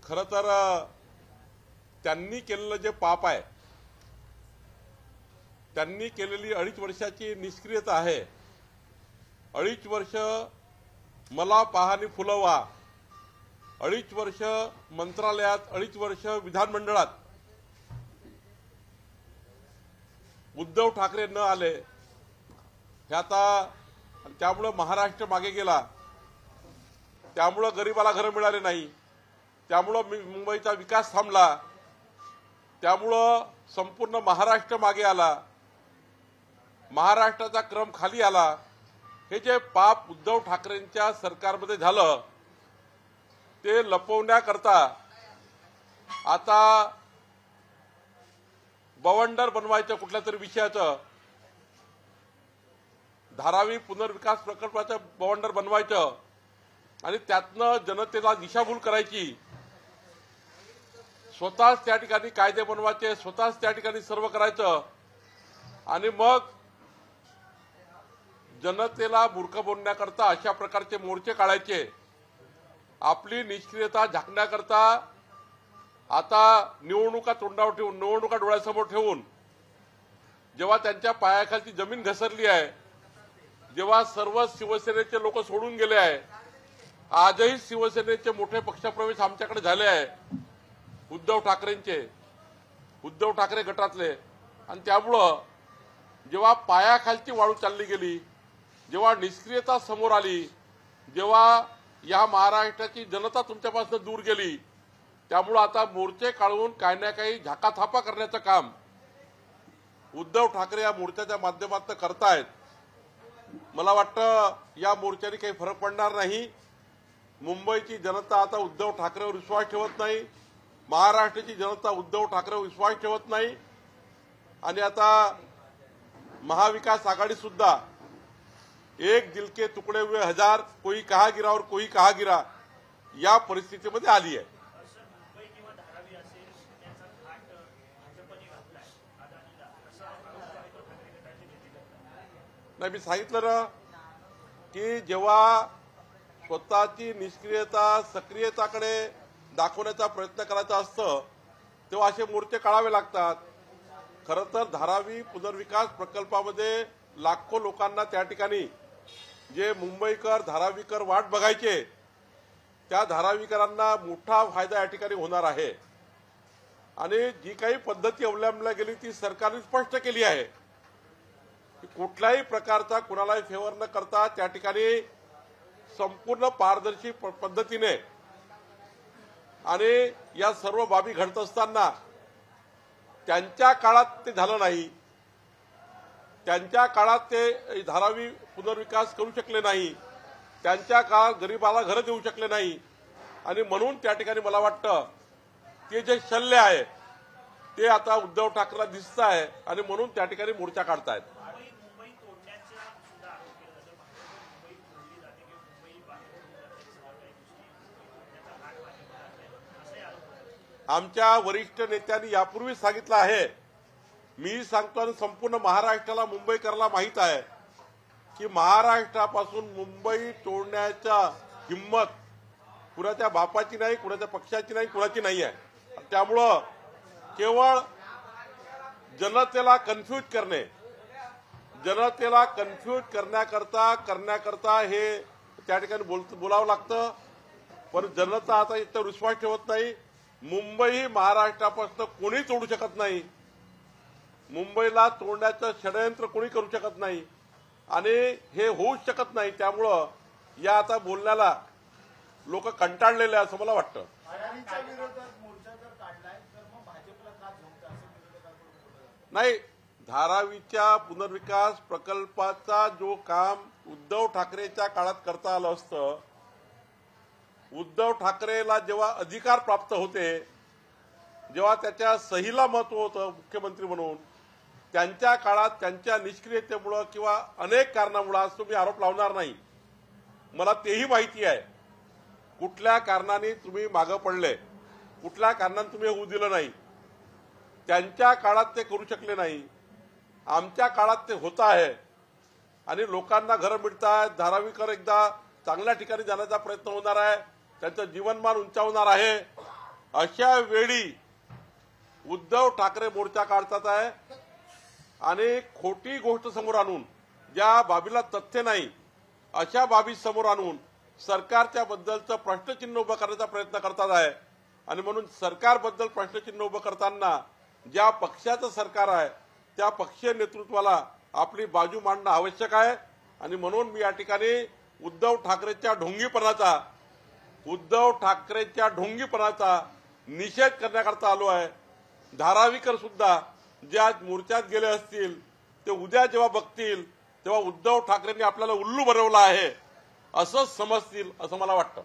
खरं तर त्यांनी केलेलं जे पाप आहे, त्यांनी केलेली 2.5 वर्षाची निष्क्रियता आहे. 2.5 वर्ष मला पाहणी फुलवा, 2.5 वर्ष मंत्रालयात, 2.5 वर्ष विधानमंडळात उद्धव ठाकरे न आले हे आता, त्यामुळे महाराष्ट्र मागे गेला, त्यामुळे गरीबाला घरं मिळाले नाही, त्यामुळे मुंबईचा विकास थांबला, त्यामुळे संपूर्ण महाराष्ट्र मागे आला, महाराष्ट्राचा क्रम खाली आला. हे जे पाप उद्धव ठाकरेंच्या सरकारमध्ये झालं ते लपवण्याकरता आता बवंडर बनवायचं, कुठल्या तरी विषयाचं धारावी पुनर्विकास प्रकल्पाचं बवंडर बनवायचं आणि त्यातनं जनतेला दिशाभूल करायची. स्वतःच त्या ठिकाणी कायदे बनवायचे, स्वतःच त्या ठिकाणी सर्व करायचं आणि मग जनतेला मूर्ख बनवण्याकरता अशा प्रकारचे मोर्चे काढायचे. आपली निष्क्रियता झाकण्याकरता आता निवडणुका तोंडावर ठेवून, निवडणुका डोळ्यासमोर ठेवून, जेव्हा त्यांच्या पायाखालची जमीन घसरली आहे, जेव्हा सर्व शिवसेनेचे लोक सोडून गेले आहे, आजही शिवसेनेचे मोठे पक्षप्रवेश आमच्याकडे झाले आहे, उद्धव ठाकरेंचे, उद्धव ठाकरे गटातले. आणि त्यामुळं जेव्हा पायाखालची वाळू चालली गेली, जेव्हा निष्क्रियता समोर आली, जेव्हा या महाराष्ट्राची जनता तुमच्यापासून दूर गेली, त्यामुळं आता मोर्चे काढून काही ना काही झाकाथापा करण्याचं काम उद्धव ठाकरे या मोर्चाच्या माध्यमातून करतायत. मला वाटतं या मोर्चाने काही फरक पडणार नाही. मुंबईची जनता आता उद्धव ठाकरेवर विश्वास ठेवत नाही, महाराष्ट्राची जनता उद्धव ठाकरेवर विश्वास ठेवत नाही. आणि आता महाविकास आघाडी सुद्धा एक दिल के तुकडे हुए हजार, कोई कहा गिरा और कोई कहा गिरा या परिस्थितीमध्ये आली आहे. नाही, मी सांगितलं ना की जेव्हा स्वतःची निष्क्रियता सक्रियताकडे दाखवण्याचा प्रयत्न करायचा असतं तेव्हा असे मोर्चे काढावे लागतात. खरं तर धारावी पुनर्विकास प्रकल्पामध्ये लाखो लोकांना त्या ठिकाणी जे मुंबईकर धारावीकर वाट बघायचे, त्या धारावीकरांना मोठा फायदा या ठिकाणी होणार आहे. आणि जी काही पद्धती अवलंबल्या गेली ती सरकारने स्पष्ट केली आहे की कुठल्याही प्रकारचा कुणालाही फेवर न करता त्या ठिकाणी संपूर्ण पारदर्शी पद्धतीने आणि या सर्व बाबी घडत असताना त्यांच्या काळात ते झालं नाही, त्यांच्या काळात ते धारावी पुनर्विकास करू शकले नाही, त्यांच्या काळात गरीबाला घरं देऊ शकले नाही. आणि म्हणून त्या ठिकाणी मला वाटतं ते जे शल्य आहे ते आता उद्धव ठाकरेला दिसत आहे आणि म्हणून त्या ठिकाणी मोर्चा काढतायत. आमच्या वरिष्ठ नेत्यांनी यापूर्वी सांगितलं आहे, मी सांगतो आणि संपूर्ण महाराष्ट्राला, मुंबईकरांना माहीत आहे की महाराष्ट्रापासून मुंबई तोडण्याचा हिम्मत कुणाच्या बापाची नाही, कुणाच्या पक्षाची नाही, कुणाची नाही आहे. त्यामुळं केवळ जनतेला कन्फ्यूज करणे, जनतेला कन्फ्यूज करण्याकरता हे त्या ठिकाणी बोलावं लागतं. पण जनता आता इथं विश्वास ठेवत नाही. मुंबई महाराष्ट्रापासून कोणी तोडू शकत नाही, मुंबईला तोडण्याचं षडयंत्र कोणी करू शकत नाही आणि हे होऊच शकत नाही. त्यामुळं या आता बोलण्याला लोक कंटाळलेले असं मला वाटतं. नाही, धारावीच्या पुनर्विकास प्रकल्पाचा जो काम उद्धव ठाकरेच्या काळात करता आलं असतं, उद्धव ठाकरेला जेव्हा अधिकार प्राप्त होते, जेव्हा त्याच्या सहीला महत्व होतं मुख्यमंत्री म्हणून, त्यांच्या काळात त्यांच्या निष्क्रियतेमुळे किंवा अनेक कारणामुळे, आज तुम्ही आरोप लावणार नाही, मला तेही माहिती आहे कुठल्या कारणाने तुम्ही मागं पडले, कुठल्या कारणाने तुम्ही होऊ दिलं नाही. त्यांच्या काळात ते करू शकले नाही, आमच्या काळात ते होत आहे आणि लोकांना घरं मिळतात. धारावीकर एकदा चांगल्या ठिकाणी जाण्याचा प्रयत्न होणार आहे, त्यांचं जीवनमान उंचावणार आहे. अशा वेळी उद्धव ठाकरे मोर्चा काढतात आहे आणि खोटी गोष्ट समोर आणून, ज्या बाबीला तथ्य नाही अशा बाबी समोर आणून सरकारच्या बद्दलचं प्रश्नचिन्ह उभं करण्याचा प्रयत्न करतात आहे। आणि म्हणून सरकारबद्दल प्रश्नचिन्ह उभं करताना ज्या पक्षाचं सरकार आहे त्या पक्षीय नेतृत्वाला आपली बाजू मांडणं आवश्यक आहे। आणि म्हणून मी या ठिकाणी उद्धव ठाकरेंच्या ढोंगीपणाचा निषेध करण्याकरता आलो आहे। धारावीकर सुद्धा जे आज मोर्चात गेले असतील ते उद्या जेव्हा बघतील तेव्हा उद्धव ठाकरेंनी आपल्याला उल्लू बनवलं आहे असं समजतील असं मला वाटतं।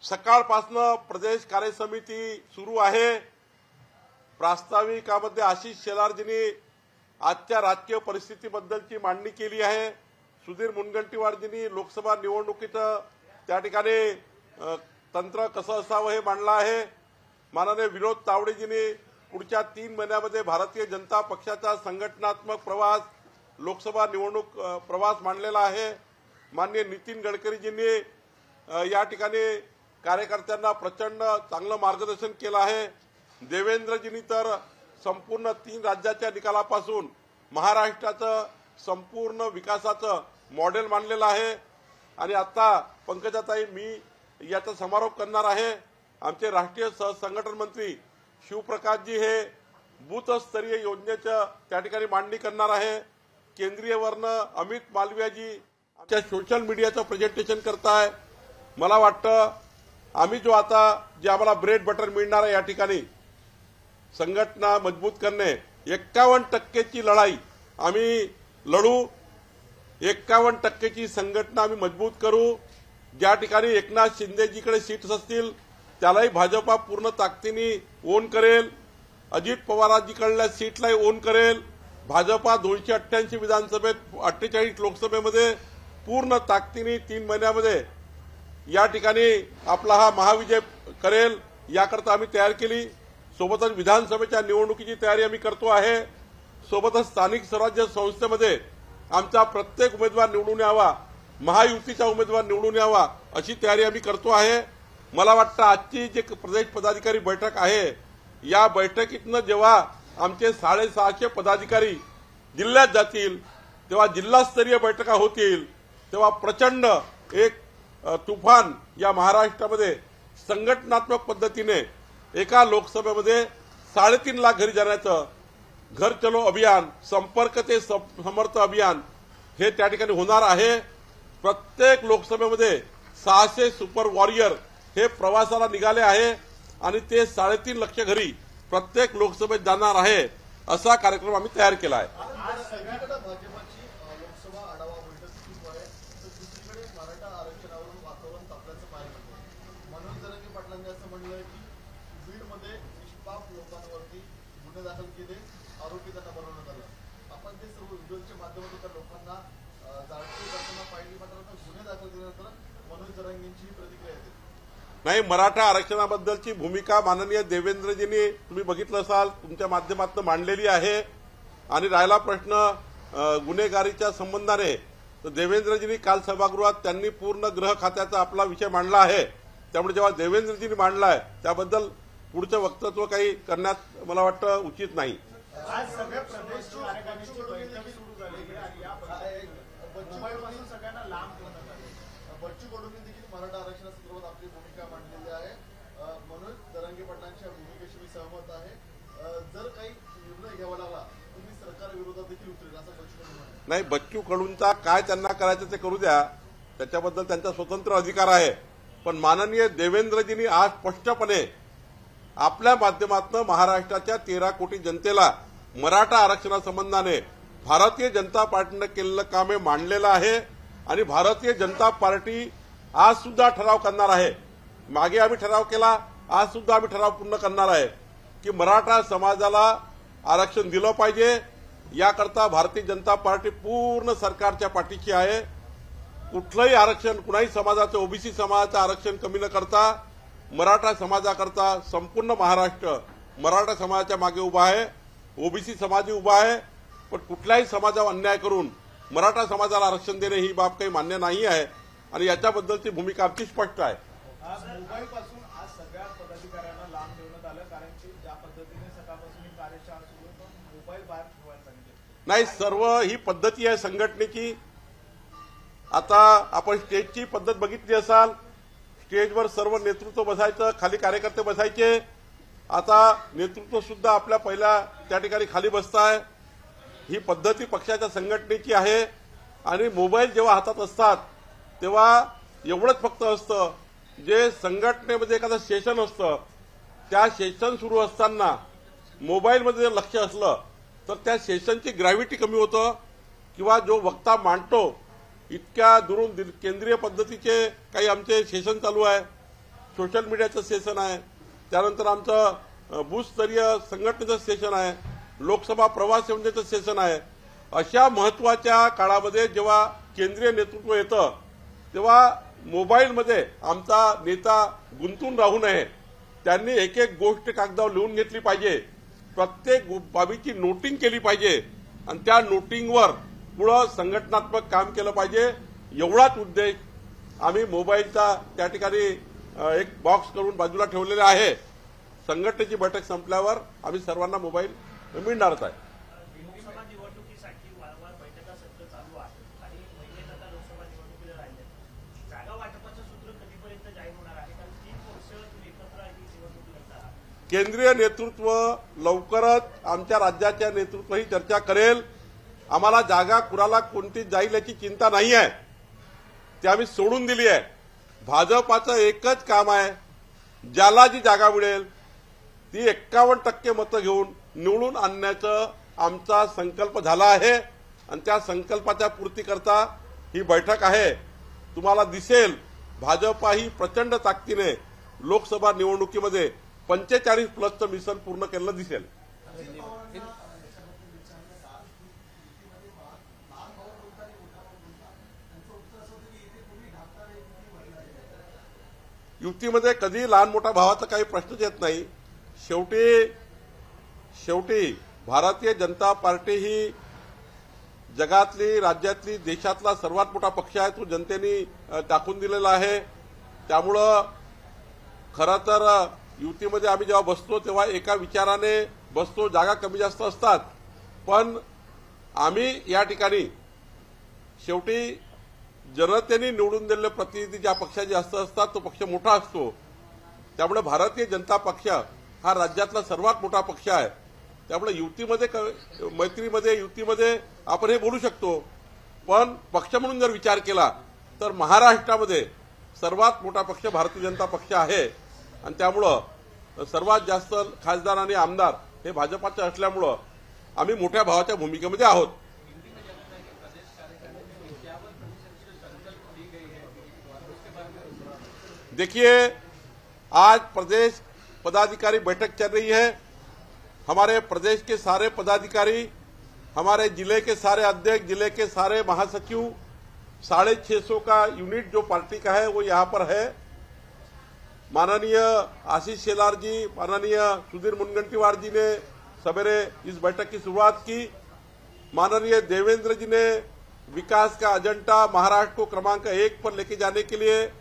सकाळपासून प्रदेश कार्य समिती सुरू आहे। प्रास्ताविकामध्ये आशिष शेलारजींनी आजच्या राजकीय परिस्थितीबद्दलची मांडणी केली आहे। सुधीर मुनगंटीवारजींनी लोकसभा निवडणुकीत त्या ठिकाणी तंत्र कसं असावं हे मांडलं आहे। माननीय विनोद तावडेजींनी पुढच्या 3 महिन्यामध्ये भारतीय जनता पक्षाचा संघटनात्मक प्रवास, लोकसभा निवडणूक प्रवास मांडलेला आहे। माननीय नितीन गडकरीजींनी या ठिकाणी कार्यकर्त्यांना प्रचंड चांगलं मार्गदर्शन केलं आहे। देवेंद्रजींनी तर संपूर्ण 3 राज्याच्या निकालापासून महाराष्ट्राचं संपूर्ण विकासाचं मॉडेल मांडलेलं आहे। आणि आता पंकजाताई मी याचा समारोप करणार आहे। आमचे राष्ट्रीय सहसंघटन मंत्री शिवप्रकाशजी हे बूथस्तरीय योजनेचं त्या ठिकाणी मांडणी करणार आहे। केंद्रीय वर्ण अमित मालवियाजी आमच्या सोशल मीडियाचं प्रेझेंटेशन करताय। मला वाटतं आम्ही जे आम्हाला ब्रेड बटर मिळणार आहे या ठिकाणी संघटना मजबूत करणे 51% लढाई आम्ही लढू, 51% संघटना आम्ही मजबूत करू। ज्या ठिकाणी एकनाथ शिंदेजीकडे सीट्स असतील त्यालाही भाजपा पूर्ण ताकदीने ओन करेल, अजित पवारांजीकडल्या सीटलाही ओन करेल। भाजपा 288 विधानसभेत 48 लोकसभेमध्ये पूर्ण ताकदीने 3 महिन्यामध्ये या ठिकाणी आपला हा महाविजय करेल याकरता आम्ही तयार केली। सोबतच विधानसभेच्या निवडणुकीची तयारी आम्ही करतो आहे। सोबतच स्थानिक स्वराज्य संस्थेमध्ये आमचा प्रत्येक उमेदवार निवडून यावा, महायुतीचा उमेदवार निवडून यावा अशी तयारी आम्ही करतो आहे। मला वाटतं आजची जे प्रदेश पदाधिकारी बैठक आहे या बैठकीतनं जेव्हा आमचे 650 पदाधिकारी जिल्ह्यात जातील तेव्हा जिल्हास्तरीय बैठका होतील तेव्हा प्रचंड एक तुफान या महाराष्ट्रामध्ये संघटनात्मक पद्धतीने एका लोकसभेमध्ये 3.5 लाख घरी जाण्याचं घर चलो अभियान, संपर्क ते समर्थ अभियान हे त्या ठिकाणी होणार आहे। प्रत्येक लोकसभेमध्ये 600 सुपर वॉरियर हे प्रवासाला निघाले आहे आणि ते 3.5 लाख घरी प्रत्येक लोकसभेत जाणार आहे असा कार्यक्रम आम्ही तयार केला आहे। दाखल केले, आरोपी त्यांना बनवण्यात आलं। आपण ते सर्व व्हिडिओच्या माध्यमातून त्या लोकांना जाळपोळ करताना पाहिली, मात्र गुन्हे दाखल केल्यानंतर मनोज जरांगेंची प्रतिक्रिया येते। नाही, मराठा आरक्षणाबद्दलची भूमिका माननीय देवेंद्रजींनी तुम्ही बघितलं असाल, तुमच्या माध्यमातून मांडलेली आहे। आणि राहिला प्रश्न गुन्हेगारीच्या संबंधाने तर देवेंद्रजींनी काल सभागृहात त्यांनी पूर्ण गृह खात्याचा आपला विषय मांडला आहे। त्यामुळे जेव्हा देवेंद्रजींनी मांडलाय त्याबद्दल पुढचं वक्तव्य काही करण्यात मला वाटतं उचित नाही। आज सगळ्या प्रदेशची कार्यकारिणीची बैठक सुरू झाली आणि या मुंबईपासून सगळ्यांना लांब करण्यात आले। बच्चू कडूंनी देखील मराठा आरक्षणासंदर्भात आपली भूमिका मांडलेली आहे। मनोज जरांगे पाटलांच्या भूमिकेशी मी सहमत आहे। जर काही निर्णय घ्यावा लागला तुम्ही सरकार विरोधात देखील उतरेल असं बच्चू कडू म्हणाले। नाही, बच्चू कडूंचा काय त्यांना करायचं ते करू द्या, त्याच्याबद्दल त्यांचा स्वतंत्र अधिकार आहे। पण माननीय देवेंद्रजींनी आज स्पष्टपणे आपल्या माध्यमातून महाराष्ट्राच्या 13 कोटी जनतेला मराठा आरक्षणासंबंधाने भारतीय जनता पार्टीने केलेलं काम हे मांडलेलं आहे। आणि भारतीय जनता पार्टी आज सुद्धा ठराव करणार आहे। मागे आम्ही ठराव केला, आज सुद्धा आम्ही ठराव पूर्ण करणार आहे की मराठा समाजाला आरक्षण दिलं पाहिजे। याकरता भारतीय जनता पार्टी पूर्ण सरकारच्या पाठीशी आहे। कुठलंही आरक्षण, कुणाही समाजाचं, ओबीसी समाजाचं आरक्षण कमी न करता मराठा समाजाकरता संपूर्ण महाराष्ट्र मराठा समाजाच्या मागे उभा आहे, ओबीसी समाजही उभा आहे। पण कुठल्याही समाजावर अन्याय करून मराठा समाजाला आरक्षण देणे ही बाब काही मान्य नाही आहे आणि याच्याबद्दलची भूमिका आमची स्पष्ट आहे. मोबाईल पासून आज सगळ्या पदाधिकाऱ्यांना लांब ठेवण्यात आलं, कारण की ज्या पद्धतीने सकाळपासून ही कार्यशाळा सुरू होतं मोबाईल बाहेर ठेवायला सांगितले. नाही, सर्व ही पद्धती आहे संघटनेची. आता आपण स्टेजची पद्धत बघितली असाल, स्टेजवर सर्व नेतृत्व बसायचं, खाली कार्यकर्ते बसायचे. आता नेतृत्व सुद्धा आपल्या पहिल्या त्या ठिकाणी खाली बसताय. ही पद्धती पक्षाच्या संघटनेची आहे. आणि मोबाईल जेव्हा हातात असतात तेव्हा एवढंच फक्त असतं, जे संघटनेमध्ये एखादं सेशन असतं त्या सेशन सुरू असताना मोबाईलमध्ये जर लक्ष असलं तर त्या सेशनची ग्रॅव्हिटी कमी होतं किंवा जो वक्ता मांडतो इतक्या दुरून केंद्रीय पद्धतीचे काही आमचे सेशन चालू आहे, सोशल मीडियाचं सेशन आहे, त्यानंतर आमचं बूथस्तरीय संघटनेचं सेशन आहे, लोकसभा प्रवास योजनेचं सेशन आहे. अशा महत्वाच्या काळामध्ये जेव्हा केंद्रीय नेतृत्व येतं तेव्हा मोबाईलमध्ये आमचा नेता गुंतून राहू नये. त्यांनी एक एक गोष्ट कागदावर लिहून घेतली पाहिजे, प्रत्येक बाबीची नोटिंग केली पाहिजे आणि त्या नोटिंगवर पुढं संघटनात्मक काम केलं पाहिजे. एवढाच उद्देश आम्ही मोबाईलचा त्या ठिकाणी एक बॉक्स करून बाजूला ठेवलेला आहे. संघटनेची बैठक संपल्यावर आम्ही सर्वांना मोबाईल मिळणारच आहे. लोकसभा निवडणुकीसाठी वारंवार बैठका सत्र चालू आहे आणि महिने आता लोकसभा निवडणुकीला राहिले. जागा वाटपाचं सूत्र कधीपर्यंत जाहीर होणार आहे? कारण 3 वर्ष तुम्ही एकत्र ही निवडणूक लढत आहात. केंद्रीय नेतृत्व लवकरच आमच्या राज्याच्या नेतृत्वही चर्चा करेल. आम्हाला जागा कुणाला कोणती जाईल याची चिंता नाही आहे, ती आम्ही सोडून दिली आहे. भाजपाचं एकच काम आहे, ज्याला जी जागा मिळेल ती 51% मतं घेऊन निवडून आणण्याचा आमचा संकल्प झाला आहे आणि त्या संकल्पाच्या पूर्तीकरता ही बैठक आहे. तुम्हाला दिसेल भाजपा ही प्रचंड ताकदीने लोकसभा निवडणुकीमध्ये 45+ मिशन पूर्ण केलं दिसेल. युतीमध्ये कधी लहान मोठा भावाचा काही प्रश्नच येत नाही. शेवटी भारतीय जनता पार्टी ही जगातली, राज्यातली, देशातला सर्वात मोठा पक्ष आहे. तो जनतेने टाकून दिलेला आहे. त्यामुळं खरं तर युतीमध्ये आम्ही जेव्हा बसतो तेव्हा एका विचाराने बसतो. जागा कमी जास्त असतात, पण आम्ही या ठिकाणी शेवटी जनतेने निवडून दिलेले प्रतिनिधी ज्या पक्षाचे जास्त असतात तो पक्ष मोठा असतो. त्यामुळे भारतीय जनता पक्ष हा राज्यातला सर्वात मोठा पक्ष आहे. त्यामुळे युतीमध्ये आपण हे बोलू शकतो, पण पक्ष म्हणून जर विचार केला तर महाराष्ट्रामध्ये सर्वात मोठा पक्ष भारतीय जनता पक्ष आहे. आणि त्यामुळं सर्वात जास्त खासदार आणि आमदार हे भाजपाचे असल्यामुळं आम्ही मोठ्या भावाच्या भूमिकेमध्ये आहोत. देखिए, आज प्रदेश पदाधिकारी बैठक चल रही है. हमारे प्रदेश के सारे पदाधिकारी, हमारे जिले के सारे अध्यक्ष, जिले के सारे महासचिव, 650 का यूनिट जो पार्टी का है वो यहाँ पर है. माननीय आशीष शेलार जी, माननीय सुधीर मुनगंटीवार जी ने सवेरे इस बैठक की शुरुआत की. माननीय देवेंद्र जी ने विकास का एजेंडा महाराष्ट्र को क्रमांक 1 पर लेके जाने के लिए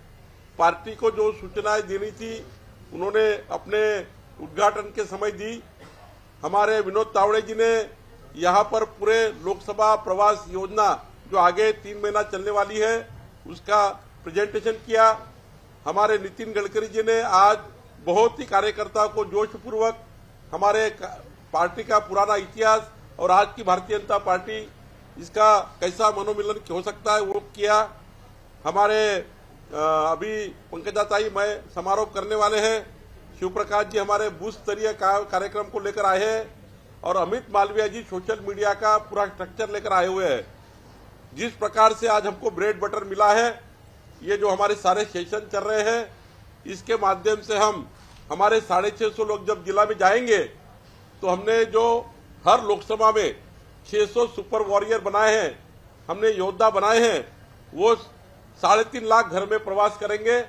पार्टी को जो सूचनाएं देनी थी उन्होंने अपने उद्घाटन के समय दी. हमारे विनोद तावड़े जी ने यहां पर पूरे लोकसभा प्रवास योजना जो आगे 3 महीना चलने वाली है उसका प्रेजेंटेशन किया. हमारे नितिन गडकरी जी ने आज बहुत ही कार्यकर्ताओं को जोशपूर्वक हमारे पार्टी का पुराना इतिहास और आज की भारतीय जनता पार्टी इसका कैसा मनोमिलन हो सकता है वो किया. हमारे अभी पंकजाताई मैं समारोह करने वाले हैं. शिव प्रकाश जी हमारे बूथ स्तरीय कार्यक्रम को लेकर आए हैं और अमित मालवीय जी सोशल मीडिया का पूरा स्ट्रक्चर लेकर आए हुए हैं. जिस प्रकार से आज हमको ब्रेड बटर मिला है, ये जो हमारे सारे सेशन चल रहे हैं, इसके माध्यम से हम हमारे 650 लोग जब जिला में जाएंगे तो हमने जो हर लोकसभा में 600 सुपर वॉरियर बनाए हैं, हमने योद्धा बनाए हैं, वो 3.5 लाख घर में प्रवास करेंगे,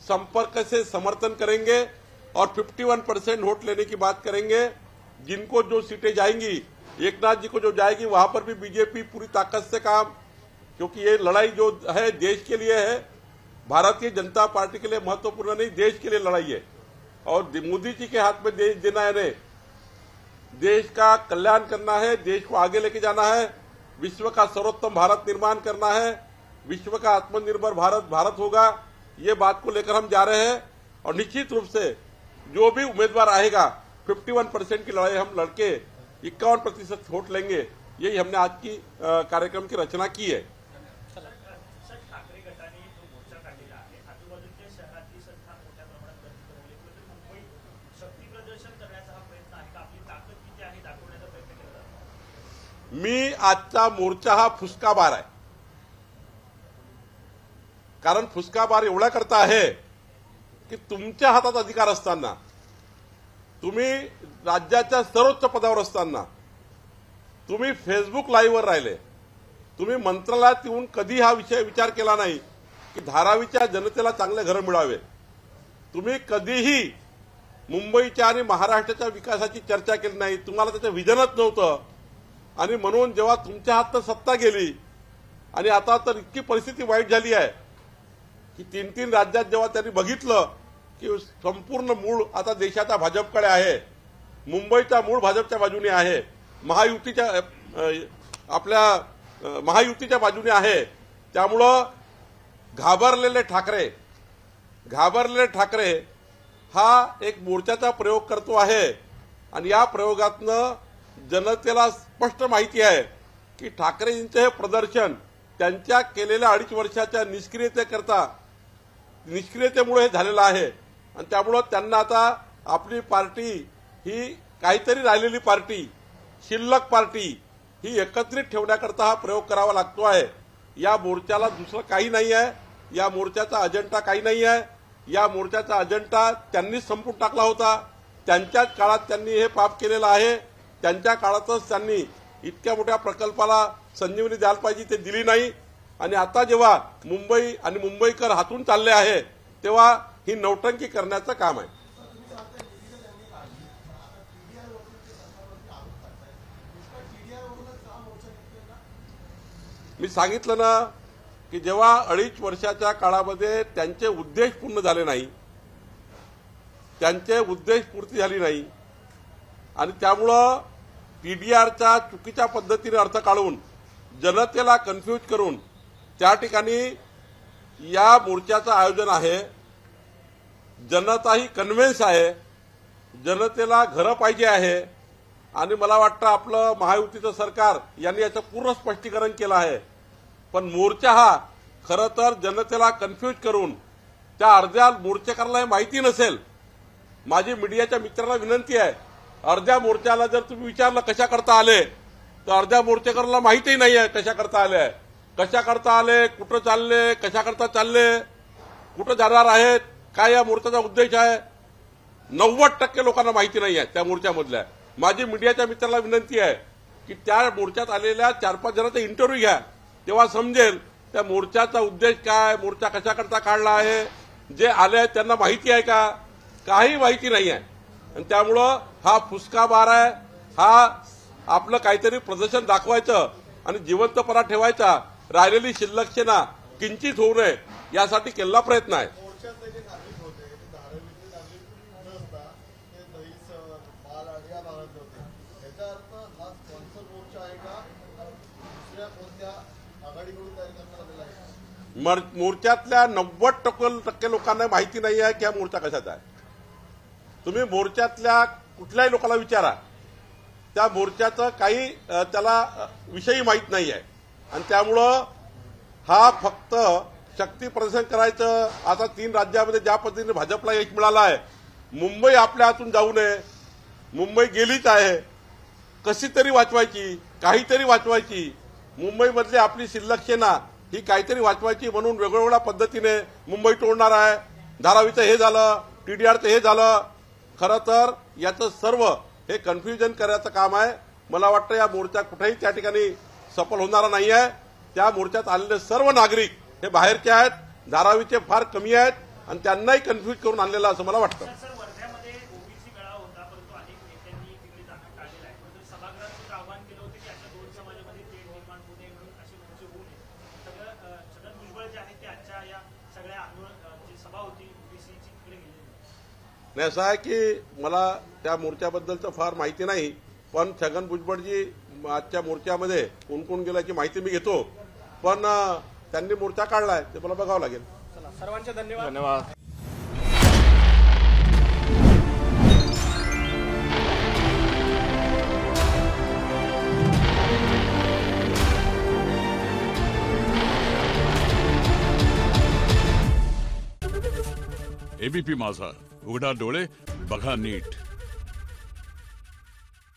संपर्क से समर्थन करेंगे और 51% वोट लेने की बात करेंगे. जिनको जो सीटें जाएंगी, एकनाथ जी को जो जाएगी वहां पर भी बीजेपी पूरी ताकत से काम क्योंकि ये लड़ाई जो है देश के लिए है, भारतीय जनता पार्टी के लिए महत्वपूर्ण नहीं, देश के लिए लड़ाई है। और मोदी जी के हाथ में देश देना है, देश का कल्याण करना है, देश को आगे लेके जाना है, विश्व का सर्वोत्तम भारत निर्माण करना है, विश्व का आत्मनिर्भर भारत होगा। ये बात को लेकर हम जा रहे हैं और निश्चित रूप से जो भी उम्मीदवार आएगा 51% की लड़ाई हम लड़के 51% वोट लेंगे। यही हमने आज की कार्यक्रम की रचना की है। सर, ठाकरे गटाने जो मोर्चा काढलेला आहे, आजूबाजूच्या शहरातली सत्ता मोठ्या प्रमाणात गर्दी करवली, तर मुंबईत शक्ती प्रदर्शन करण्याचा हा प्रयत्न आहे का? आपली ताकद किती आहे दाखवण्याचा प्रयत्न केला जातो? मी आजचा मोर्चा हा फुसका बार आहे, कारण फुसका बार एवढा करता आहे की तुमच्या हातात अधिकार असताना, तुम्ही राज्याच्या सर्वोच्च पदावर असताना तुम्ही फेसबुक लाईव्हवर राहिले, तुम्ही मंत्रालयात येऊन कधी हा विचार केला नाही की धारावीच्या जनतेला चांगले घर मिळावे। तुम्ही कधीही मुंबईच्या आणि महाराष्ट्राच्या विकासाची चर्चा केली नाही, तुम्हाला त्याचं विजनच नव्हतं। आणि म्हणून जेव्हा तुमच्या हातात सत्ता गेली आणि आता तर इतकी परिस्थिती वाईट झाली आहे की 3 राज्यात जेव्हा त्यांनी बघितलं की संपूर्ण मूळ आता देशाचा भाजपकडे आहे, मुंबईचा मूळ भाजपच्या बाजूने आहे, महायुतीच्या बाजूने आहे, त्यामुळं घाबरलेले ठाकरे हा एक मोर्चाचा प्रयोग करतो आहे। आणि या प्रयोगातनं जनतेला स्पष्ट माहिती आहे की ठाकरेंचे हे प्रदर्शन त्यांच्या केलेल्या 2.5 वर्षाच्या निष्क्रियतेमुळे हे झालेलं आहे। आणि त्यामुळे त्यांना आता आपली पार्टी ही काहीतरी राहिलेली पार्टी, शिल्लक पार्टी ही एकत्रित ठेवण्याकरता हा प्रयोग करावा लागतो आहे। या मोर्चाला दुसरं काही नाही आहे, या मोर्चाचा अजेंडा काही नाही आहे। या मोर्चाचा अजेंडा त्यांनीच संपून टाकला होता, त्यांच्याच काळात त्यांनी हे पाप केलेलं आहे। त्यांच्या काळातच त्यांनी इतक्या मोठ्या प्रकल्पाला संजीवनी द्यायला पाहिजे, ते दिली नाही। आणि आता जेव्हा मुंबई आणि मुंबईकर हातून चालले आहे तेव्हा ही नौटंकी करण्याचं काम आहे। मी सांगितलं ना की जेव्हा 2.5 वर्षाच्या काळामध्ये त्यांचे उद्देश पूर्ण झाले नाही, त्यांचे उद्देश पूर्ती झाली नाही आणि त्यामुळं टीडीआरचा चुकीच्या पद्धतीने अर्थ काढून जनतेला कन्फ्यूज करून त्या ठिकाणी या मोर्चाचं आयोजन आहे। जनताही कन्व्हिन्स आहे, जनतेला घरं पाहिजे आहे आणि मला वाटतं आपलं महायुतीचं सरकार यांनी याचं पूर्ण स्पष्टीकरण केलं आहे। पण मोर्चा हा खरं तर जनतेला कन्फ्यूज करून त्या अर्ध्या मोर्चेकरला हे माहिती नसेल। माझी मीडियाच्या मित्रांना विनंती आहे, अर्ध्या मोर्चाला जर तुम्ही विचारलं कशा करता आले तर अर्ध्या मोर्चेकरला माहितीही नाही आहे कशा करता आले, कशा करता आले, कुठं चालले, कशा करता चालले, कुठं जाणार आहेत, काय या मोर्चाचा उद्देश आहे। 90% लोकांना माहिती नाही आहे त्या मोर्चामधल्या। माझी मीडियाच्या मित्राला विनंती आहे की त्या मोर्चात आलेल्या 4-5 जणांचा इंटरव्ह्यू घ्या, तेव्हा समजेल त्या मोर्चाचा उद्देश काय, मोर्चा कशा करता काढला आहे। जे आले त्यांना माहिती आहे का? काही माहिती नाही आहे। आणि त्यामुळं हा फुसका बार आहे, हा आपलं काहीतरी प्रदर्शन दाखवायचं आणि जिवंतपणा ठेवायचा, राहिलेली शिल्लक सेना किंचित होऊ नये यासाठी केलेला प्रयत्न आहे। मोर्चातले जे नागरिक होते ते धारावीचे नागरिक न असता ते दहिसर, मालाड या भागातले होते। याचा अर्थ हा स्पॉन्सर मोर्चा आहे का दुसऱ्या कोणत्या आघाडीकडून तयार करण्यात आलेला आहे? मोर्चातल्या 90% लोकांना माहिती नाही आहे की हा मोर्चा कशाचा आहे। तुम्ही मोर्चातल्या कुठल्याही लोकांना विचारा, त्या मोर्चाचं काही त्याला विषयी माहीत नाही आहे। आणि त्यामुळं हा फक्त शक्ती प्रदर्शन करायचं। आता 3 राज्यामध्ये ज्या पद्धतीने भाजपला यश मिळालं आहे, मुंबई आपल्या हातून जाऊ नये, मुंबई गेलीच आहे, कशी तरी वाचवायची, काहीतरी वाचवायची, मुंबईमधली आपली शिल्लक सेना ही काहीतरी वाचवायची म्हणून वेगवेगळ्या पद्धतीने मुंबई तोडणार आहे। धारावीचं हे झालं, टीडीआरचं हे झालं। खरं तर याचं सर्व हे कन्फ्युजन करायचं काम आहे। मला वाटतं या मोर्चा कुठेही त्या ठिकाणी सफल होणारा नाही आहे। त्या मोर्चात आलेले सर्व नागरिक हे बाहेरचे आहेत, धारावीचे फार कमी आहेत आणि त्यांनाही कन्फ्यूज करून आणलेलं असं मला वाटतं। सर, वर्ध्यामध्ये ओबीसी गळा होता, परंतु अनेक नेत्यांनी तिकडे जाणं टाळलेलं आहे। परंतु सभागृहात आवाहन केलं होतं की अशा 2 समाजामध्ये तेढ निर्माण होऊ नये म्हणून असे मोर्चे होऊ नये। तर नाही असं आहे की मला त्या मोर्चाबद्दलचं फार माहिती नाही, पण छगन भुजबळजी आजच्या मोर्चामध्ये कोण कोण गेल्याची माहिती मी घेतो, पण त्यांनी मोर्चा काढलाय ते मला बघावं लागेल. चला, सर्वांचे धन्यवाद. धन्यवाद. एबीपी माझा, उघडा डोळे बघा नीट.